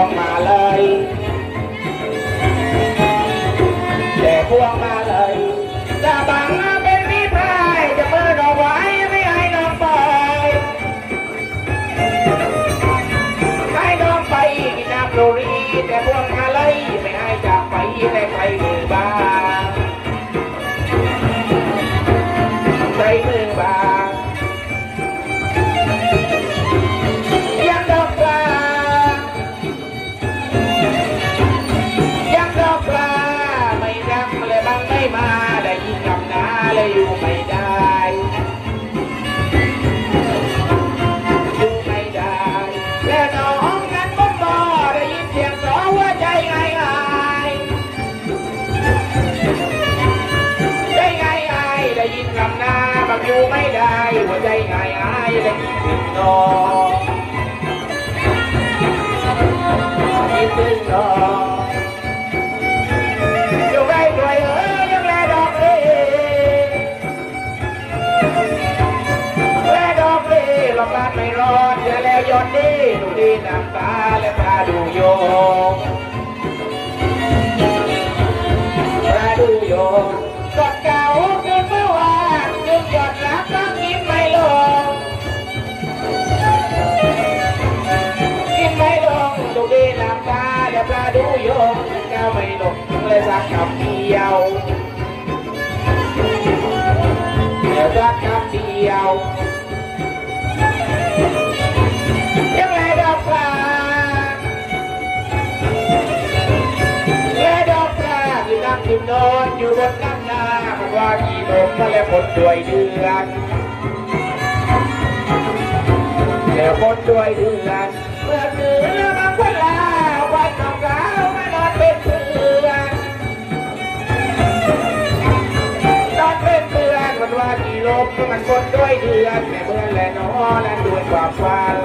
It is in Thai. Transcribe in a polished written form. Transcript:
วงมาเลยแต่พวงมาเลยจะบังเป็นพี่พายจะมือดอกไว้ไม่ให้น้องไปให้น้องไปกินน้ำโรรีแต่พวงมาเลยไม่ให้จากไปแต่ไปมือบางใจมือบางยังดอกปลายังดอกปลาไม่รักเลยบังไม่มาได้ยินคำนาเลยอยู่ไม่ได้อยู่ไม่ได้และน้องนั้นบ่ได้ยินเสียงสอหัวใจง่ายง่ายใจง่ายง่ายได้ยินคำนาบังอยู่ไม่ได้หัวใจง่ายง่ายได้ยินเสียงน้องคิดถึงน้องอยู่ใกล้ด้วยยังแลดอกเลยแลดอกเลยหลอกลานไม่รอดจะแลยอดดีดูดีน้ำตาและตาดูโยงตาดูโยงกอดเก่าคืนเมื่อวานยืนหยดรักต้องยิ้มไม่ลงยิ้มไม่ลงดูดีน้ำตาและตาดูโยงแก้วไม่ลงเลยสักคำเดียวเดี๋ยวสักคำเดียวยังไงดอกปลาและดอกปลาคือนั่งกินนอนอยู่บนน้ำนามันว่ากี่ลมมาแล้วฝนด้วยเดือนแล้วฝนด้วยเดือนเมื่อคืนแล้วบางคนลาวันน้องสาวมานอนเป็นเพื่อนนอนเป็นเพื่อนมันว่ากี่ลมมันฝนด้วยเดือนแม่เมื่อและน้อนั้นด้วยความฝัน